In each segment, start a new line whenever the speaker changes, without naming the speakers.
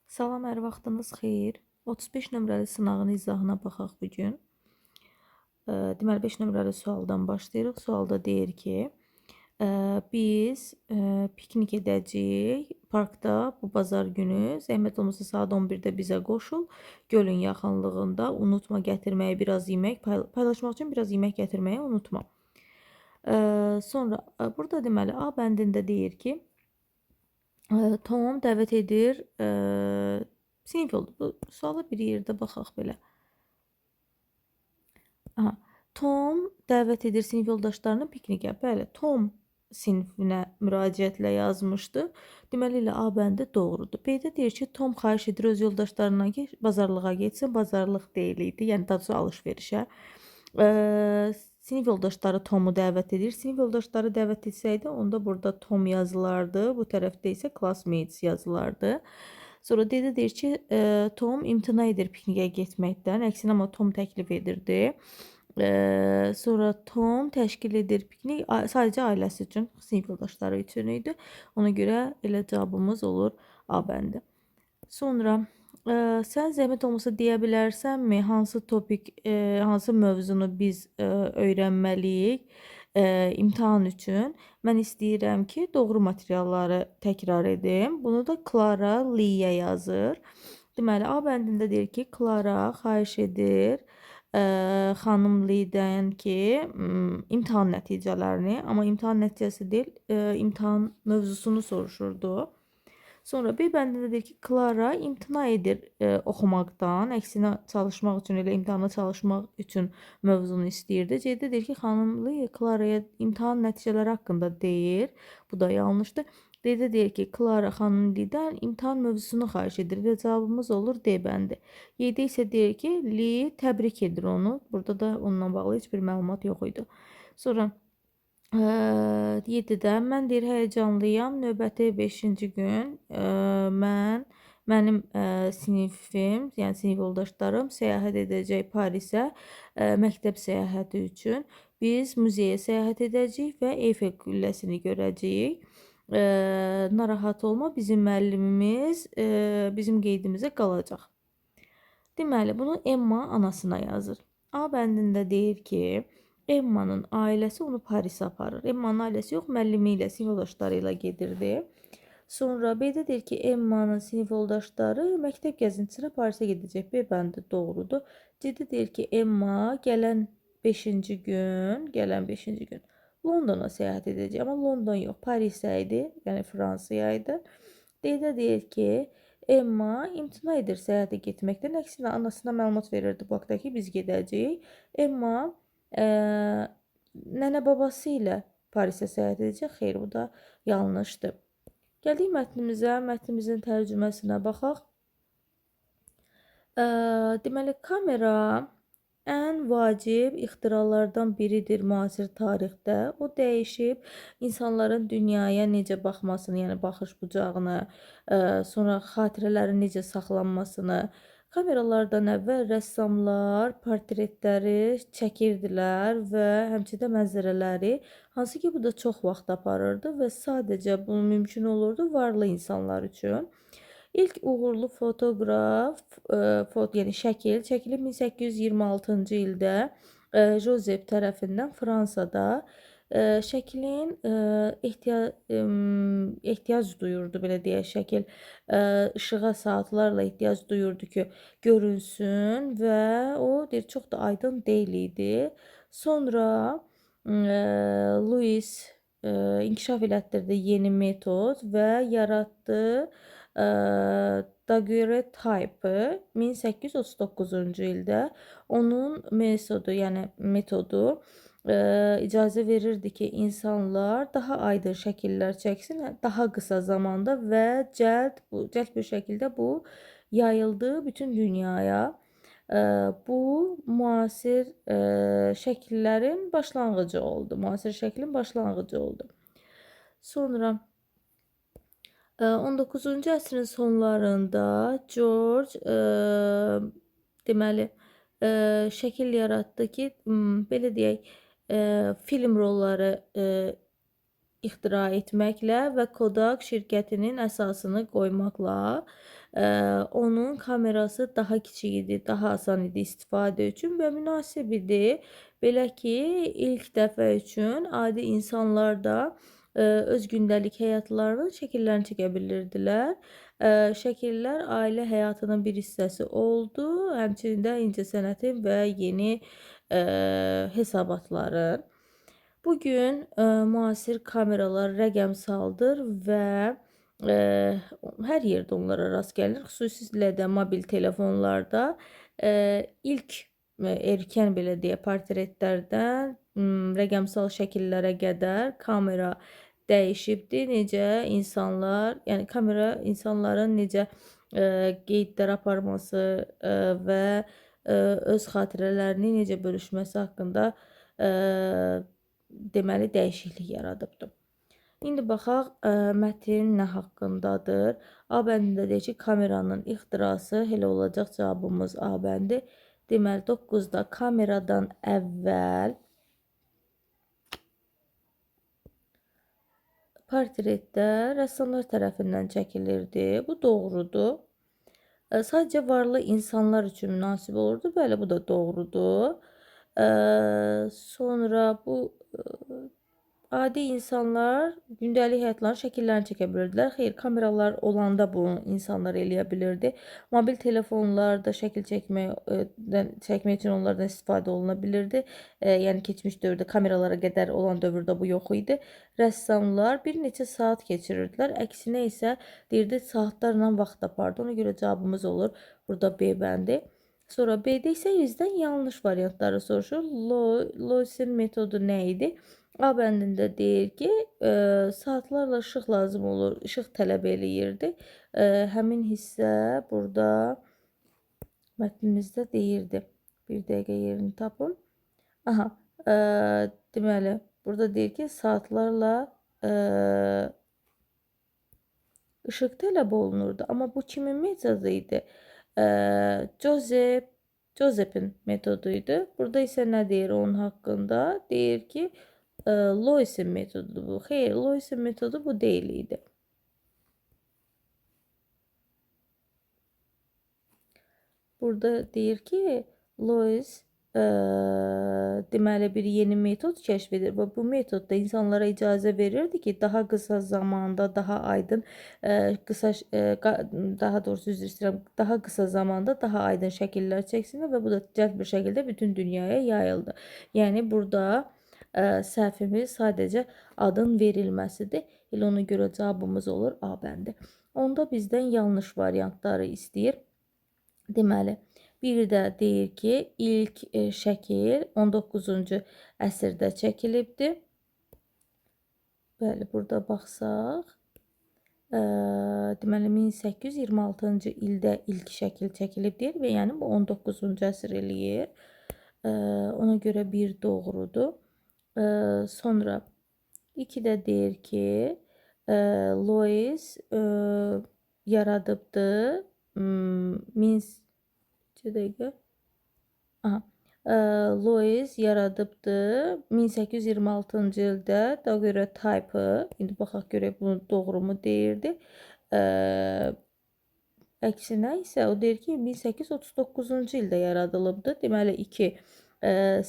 Salam, hər vaxtınız xeyir. 35 nömrəli sınağın izahına baxaq bu gün. Deməli 5 nömrəli sualdan başlayırıq. Sualda deyir ki, biz piknik edəcəyik parkda bu bazar günü. Zəhmət olmasa saat 11-də bizə qoşul. Gölün yaxınlığında unutma gətirməyi biraz yemək, paylaşmaq üçün biraz yemək gətirməyi unutma. Sonra burada deməli A bəndində deyir ki, Tom dəvət edir sinif yolu. Bu suala bir yerdə baxaq belə. Aha. Tom dəvət edir sinif yoldaşlarını piknikə. Bəli, Tom sinifinə müraciətlə yazmışdı. Deməli ilə A bəndi doğrudur. B-də deyir ki, Tom xahiş edir öz yoldaşlarından ki, bazarlığa getsin. Bazarlıq deyil idi, yəni daha doğrusu alış-verişə. Sinif yoldaşları Tomu dəvət edir. Sinif yoldaşları dəvət etsəydi, onda burada Tom yazılardı. Bu tərəfdə isə classmates yazılardı. Sonra D-də deyir ki, Tom imtina edir pikniyə getməkdən. Əksinə amma Tom təklif edirdi. Sonra Tom təşkil edir piknik sadəcə ailəsi üçün, sinif yoldaşları üçün idi. Ona görə elə cavabımız olur A bəndi. Sonra sən zəhmət olmasa deyə bilərsənmi hansı topik, hansı mövzunu biz öyrənməliyik imtahan üçün? Mən istəyirəm ki, doğru materialları təkrar edim. Bunu da Clara Lee-yə yazır. Deməli, A bəndində deyir ki, Clara xahiş edir xanım Lee-dən ki, imtahan nəticələrini, amma imtahan nəticəsi deyil, imtahan mövzusunu soruşurdu. Sonra B bəndində deyir ki, Clara imtina edir oxumaqdan, əksinə çalışmaq üçün, elə imtahana çalışmaq üçün mövzunu istəyirdi. C-də deyir ki, xanım Lee Clara'ya imtahan nəticələri haqqında deyir. Bu da yanlışdır. D-də deyir ki, Clara xanım Lee-dən imtahan mövzusunu xahiş edir. Və cavabımız olur D bəndi. Y-də isə deyir ki, Lee təbrik edir onu. Burada da onunla bağlı heç bir məlumat yox idi. Sonra 7-də mən deyir həyəcanlıyam. Növbəti 5-ci gün mənim sinifim, yəni sinif yoldaşlarım səyahət edəcək Parisə məktəb səyahəti üçün. Biz muzeyə səyahət edəcəyik və Eyfel qülləsini görəcəyik. Narahat olma, bizim müəllimimiz bizim qeydimizə qalacaq. Deməli, bunu Emma anasına yazır. A bəndində deyir ki, Emma'nın ailəsi onu Parisə aparır. Emma'nın ailəsi yox, müəllimi ilə, sinif yoldaşları ilə gedirdi. Sonra B-də deyir ki, Emma'nın sinif yoldaşları məktəb gəzintisinə Parisə gedəcək. B bəndi doğrudur. C-də deyir ki, Emma gələn 5-ci gün Londona səyahət edəcək. Amma London yox, Parisə idi, yəni Fransaya idi. D-də deyir ki, Emma imtina edir səyahətə getməkdən. Əksinə anasına məlumat verirdi bu haqda ki, biz gedəcəyik. Emma nənə babası ilə Parisə səyahət edəcək. Xeyr, bu da yanlışdır. Gəldik mətnimizə, mətnimizin tərcüməsinə baxaq. Deməli, kamera ən vacib ixtiralardan biridir müasir tarixdə. O dəyişib insanların dünyaya necə baxmasını, yəni baxış bucağını, sonra xatirələrin necə saxlanmasını. Kameralardan əvvəl rəssamlar portretləri çəkirdilər və həmçinin mənzərələri, hansı ki bu da çox vaxt aparırdı və sadəcə bu mümkün olurdu varlı insanlar üçün. İlk uğurlu fotoqraf, yəni şəkil çəkilib 1826-cı ildə Josep tərəfindən Fransada. Şəklin ehtiyac duyurdu, belə deyək, şəkil işığa saatlarla ehtiyac duyurdu ki, görünsün və o deyir, çox da aydın deyil idi. Sonra Louis inkişaf elətdirdi yeni metod və yaratdı Daguerreotype 1839-cu ildə. Onun metodu icazə verirdi ki, insanlar daha aydın şəkillər çəksin, daha qısa zamanda və cəld bir şəkildə bu yayıldı bütün dünyaya. Bu müasir şəkillərin başlanğıcı oldu. Müasir şəklin başlanğıcı oldu. Sonra 19-cu əsrin sonlarında George deməli şəkil yaratdı ki, belə deyək, film rolları ixtira etməklə və Kodak şirkətinin əsasını qoymaqla onun kamerası daha kiçik idi, daha asan idi istifadə üçün və münasib idi. Belə ki, ilk dəfə üçün adi insanlar da öz gündəlik həyatlarının şəkillərini çəkə bilirdilər. Şəkillər ailə həyatının bir hissəsi oldu, həmçinin də incəsənətin və yeni hesabatların. Bugün müasir kameralar rəqəmsaldır və hər yerdə onlara rast gəlinir. Xüsusilə də mobil telefonlarda ilk erkən belə deyə portretlərdən rəqəmsal şəkillərə qədər kamera dəyişibdir. Necə insanlar, yəni kamera insanların necə qeydlər aparması və öz xatirələrini necə bölüşməsi haqqında deməli dəyişiklik yaradıbdır. İndi baxaq mətn nə haqqındadır. A bəndində deyir ki, kameranın ixtirası elə olacaq, cavabımız A bəndi. Deməli 9-da kameradan əvvəl portretdə rəssamlar tərəfindən çəkilirdi. Bu doğrudur. Sadəcə varlı insanlar üçün münasib olurdu. Bəli, bu da doğrudur. Sonra bu adi insanlar gündəlik həyatlarının şəkillərini çəkə bilirdilər. Xeyr, kameralar olanda bunu insanlar eləyə bilirdi. Mobil telefonlarda şəkil çəkmək üçün onlardan istifadə oluna bilirdi. Yəni keçmiş dövrdə kameralara qədər olan dövrdə bu yox idi. Rəssamlar bir neçə saat keçirirdilər. Əksinə isə deyirdi saatlarla vaxt apardı. Ona görə cavabımız olur burada B bəndi. Sonra B-də isə 100-dən yanlış variantları soruşur. Loysin metodu nə idi? A bəndində deyir ki, saatlarla işıq lazım olur, işıq tələb eləyirdi. Həmin hissə burada mətnimizdə deyirdi. Bir dəqiqə yerini tapım. Aha, deməli, burada deyir ki, saatlarla işıq tələb olunurdu. Amma bu kimin metodu idi? Joseph'in metoduydu. Burada isə nə deyir onun haqqında? Deyir ki, Lois'in metodu bu. Xeyr, Lois'in metodu bu deyil idi. Burada deyir ki, Lois deməli bir yeni metod kəşf edir və bu metodda insanlara icazə verirdi ki, daha qısa zamanda, daha aydın, daha doğrusu üzr istəyirəm, daha qısa zamanda daha aydın şəkillər çəksinlər və bu da cəld bir şəkildə bütün dünyaya yayıldı. Yəni burada səhvimiz sadəcə adın verilməsidir. Elə ona görə cavabımız olur A bəndi. Onda bizdən yanlış variantları istəyir. Deməli, biri də deyir ki, ilk şəkil 19-cu əsrdə çəkilibdir. Bəli, burada baxsaq, deməli 1826-cı ildə ilk şəkil çəkilib deyir və yəni bu 19-cu əsr eləyir. Ona görə bir doğrudur. Sonra 2 də deyir ki, Lois yaradıbdır. Lois yaradıbdır 1826-cı ildə daguerreotypı. İndi baxaq görək bunu doğrumu deyirdi. Əksinə isə o deyir ki 1839-cu ildə yaradılıbdır. Deməli 2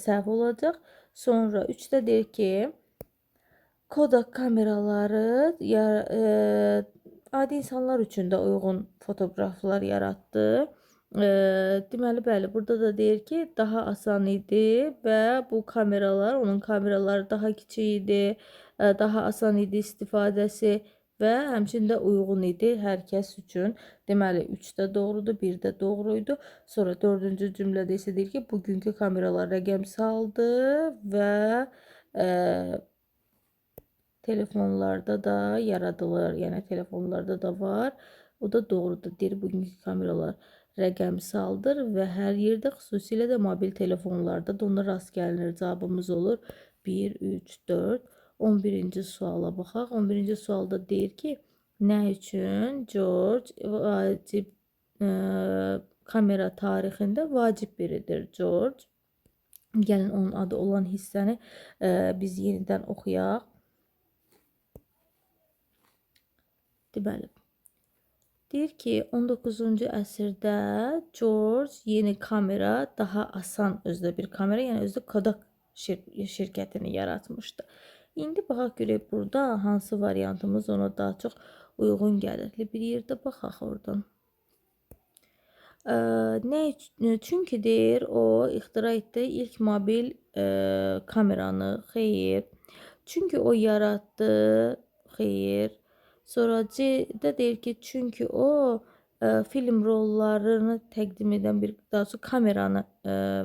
səhv olacaq. Sonra 3-də deyir ki Kodak kameraları adi insanlar üçün də uyğun fotoqraflar yaratdı. Deməli, bəli, burada da deyir ki, daha asan idi və bu kameralar, onun kameraları daha kiçik idi, daha asan idi istifadəsi və həmçində uyğun idi hər kəs üçün. Deməli, 3 də doğrudur, 1 də doğruydu. Sonra 4-cü cümlədə isə deyir ki, bugünkü kameralar rəqəmsaldır və telefonlarda da yaradılır, yəni telefonlarda da var. O da doğrudur, deyir bugünkü kameralar rəqəmsaldır və hər yerdə, xüsusilə də mobil telefonlarda da ona rast gəlinir. Cavabımız olur 1, 3, 4. 11-ci suala baxaq. 11-ci sualda deyir ki, nə üçün George vacib kamera tarixində vacib biridir George. Gəlin onun adı olan hissəni biz yenidən oxuyaq. Deməli, deyir ki, 19-cu əsrdə George yeni kamera, daha asan özdə bir kamera, yəni özdə Kodak şirkətini yaratmışdı. İndi baxaq görək burada hansı variantımız ona daha çox uyğun gəlir. Bir yerdə baxaq oradan. Çünki deyir o ixtira etdi ilk mobil kameranı, xeyr. Çünki o yaratdı, xeyr. Sonra C-də deyir ki, çünki o film rollarını təqdim edən bir, daha doğrusu kameranı,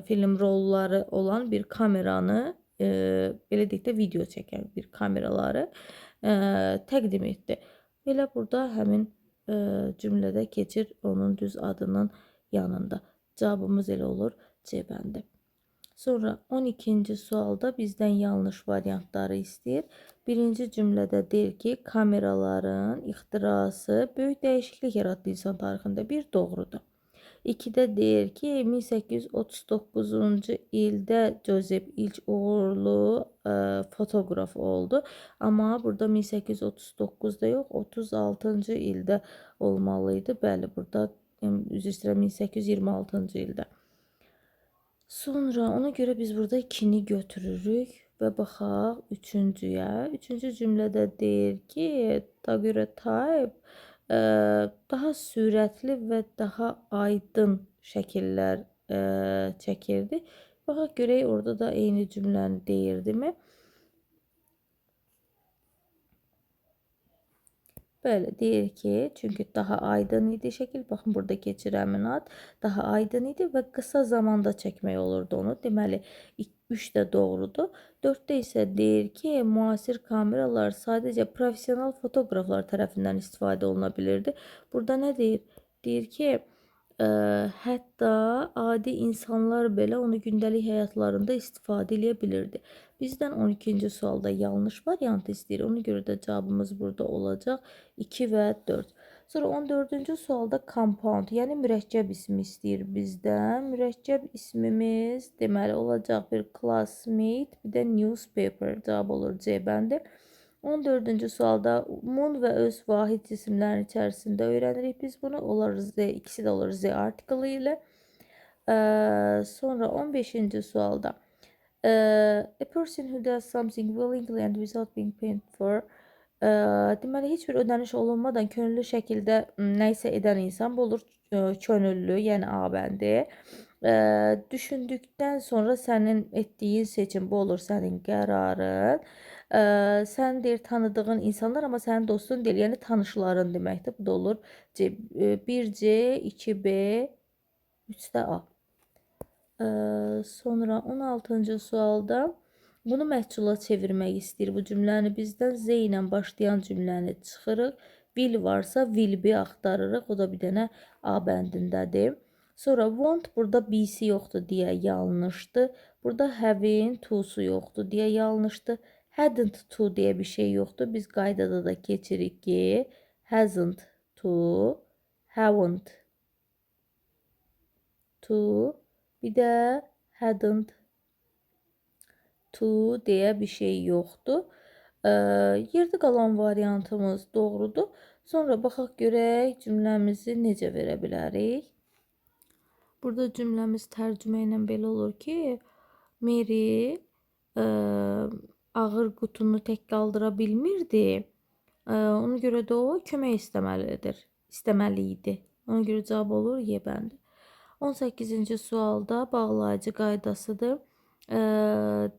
film rolları olan bir kameranı, belə deyək də video çəkən bir kameraları təqdim etdi. Elə burada həmin cümlədə keçir onun düz adının yanında. Cavabımız elə olur C bəndi. Sonra 12-ci sualda bizdən yanlış variantları istəyir. Birinci cümlədə deyir ki, kameraların ixtirası böyük dəyişiklik yaratdı insan tarixində. Bir, doğrudur. 2-də deyir ki, 1839-cu ildə Joseph ilk uğurlu fotoqraf oldu. Amma burada 1839-da yox, 36-cı ildə olmalıydı. Bəli, burada üzr istəyirəm 1826-cı ildə. Sonra ona görə biz burada 2-ni götürürük və baxaq 3-cüyə. 3-cü cümlədə deyir ki, daguerreotype daha sürətli və daha aydın şəkillər çəkirdi. Baxaq görək orada da eyni cümləni deyirdimi? Bəli, deyir ki, çünki daha aydın idi şəkil. Baxın, burada keçir həmin ad. Daha aydın idi və qısa zamanda çəkmək olurdu onu. Deməli, 3 də doğrudur. 4-də isə deyir ki, müasir kameralar sadəcə professional fotoqraflar tərəfindən istifadə oluna bilirdi. Burada nə deyir? Deyir ki, hətta adi insanlar belə onu gündəlik həyatlarında istifadə edə bilirdi. Bizdən 12-ci sualda yanlış variantı istəyir. Ona görə də cavabımız burada olacaq 2 və 4. Sonra 14-cü sualda compound, yəni mürəkkəb ismi istəyir bizdən. Mürəkkəb ismimiz deməli olacaq bir classmate, bir də newspaper. Cavab olur C bəndi. 14-cü sualda mun və öz vahid cisimlərin içərisində öyrənirik biz bunu. Onlar Z, ikisi də olur Z artiklı ilə. Sonra 15-ci sualda a person who does something willingly and without being paid for. Deməli, heç bir ödəniş olunmadan könüllü şəkildə nə isə edən insan, bu olur könüllü, yəni A bəndi. Düşündükdən sonra sənin etdiyin seçim, bu olur sənin qərarın. Sən deyir tanıdığın insanlar, amma sənin dostun deyil, yəni tanışların deməkdir. Bu da olur C, 1C, 2B, 3-də A. Sonra 16-cı sualda bunu məhcula çevirmək istəyir. Bu cümləni bizdən Z ilə başlayan cümləni çıxırıq. Will varsa will be axtarırıq. O da bir dənə A bəndindədir. Sonra want burada BC yoxdur deyə yanlışdır. Burada having to'su yoxdur deyə yanlışdır. Hadn't to deyə bir şey yoxdur. Biz qaydada da keçirik ki, hasn't to, haven't to, bir də hadn't to deyə bir şey yoxdur. Yerdə qalan variantımız doğrudur. Sonra baxaq görək cümləmizi necə verə bilərik. Burada cümləmiz tərcümə ilə belə olur ki, Mary ağır qutunu tək qaldıra bilmirdi. Ona görə də o kömək istəməli idi. Ona görə cavab olur Y bəndi. 18-ci sualda bağlayıcı qaydasıdır.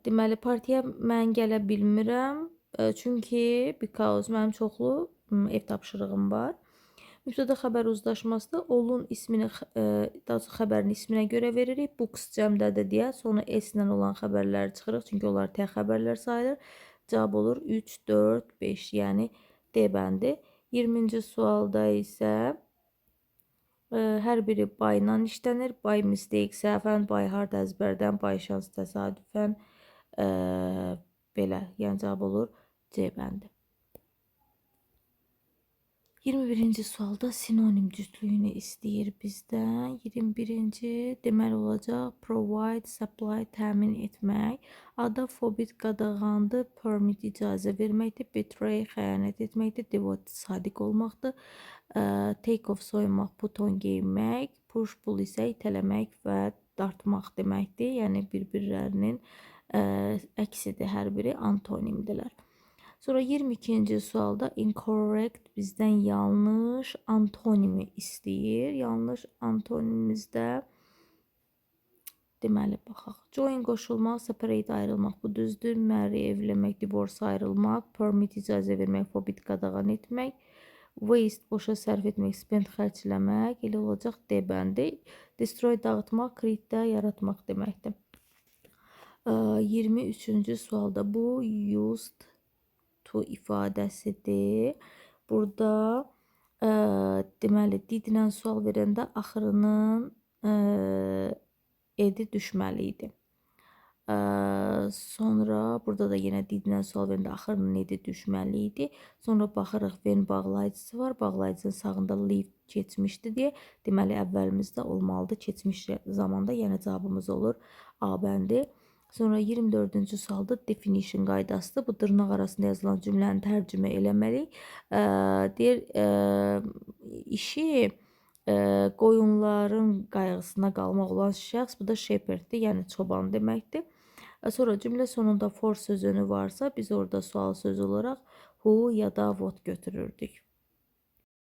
Deməli, partiyaya mən gələ bilmirəm. Çünki because mənim çoxlu ev tapşırığım var. Mübtəda xəbər uzlaşması olun ismini, daha çox xəbərin isminə görə veririk. Books cəmdədir deyə. Sonra S ilə olan xəbərləri çıxırıq. Çünki onlar tək xəbərlər sayılır. Cavab olur 3, 4, 5. Yəni D bəndi. 20-ci sualda isə hər biri by ilə işlənir. By mistake, səhvən, by hard əzbərdən, by şans təsadüfən. Belə. Yəni cavab olur C bəndi. 21-ci sualda sinonim cütlüyünü istəyir bizdən. 21-ci deməli olacaq provide, supply, təmin etmək. Ada phobit qadağandır, permit icazə verməkdir, betray xəyanət etməkdir, devote sadiq olmaqdır. Take off soyunmaq, put on geyinmək, push pull isə itələmək və dartmaq deməkdir. Yəni bir-birlərinin əksidir, hər biri antonimdilər. Sonra 22-ci sualda incorrect bizdən yanlış antonimi istəyir. Yanlış antonimimizdə deməli baxaq. Join qoşulmaq, separate ayrılmaq bu düzdür. Marry evlənmək, divorce ayrılmaq, permit icazə vermək, forbid qadağan etmək, waste boşa sərf etmək, spend xərcləmək, elə olacaq D bəndi. Destroy dağıtmaq, create də yaratmaq deməkdir. 23-cü sualda bu used to ifadəsidir. Burada deməli didlə sual verəndə axırının edi düşməli idi. Sonra burada da yenə didlə sual verəndə axırının edi düşməli idi. Sonra baxırıq when bağlayıcısı var. Bağlayıcının sağında leave keçmişdi deyə. Deməli əvvəlimizdə olmalıdır. Keçmiş zamanda yəni cavabımız olur A bəndi. Sonra 24-cü sualda definition qaydasıdır. Bu dırnaq arasında yazılan cümləni tərcümə eləməliyik. Deyir, işi qoyunların qayğısına qalmaq olan şəxs, bu da shepherddir, yəni çoban deməkdir. Sonra cümlə sonunda for sözünü varsa, biz orada sual sözü olaraq who ya da what götürürdük.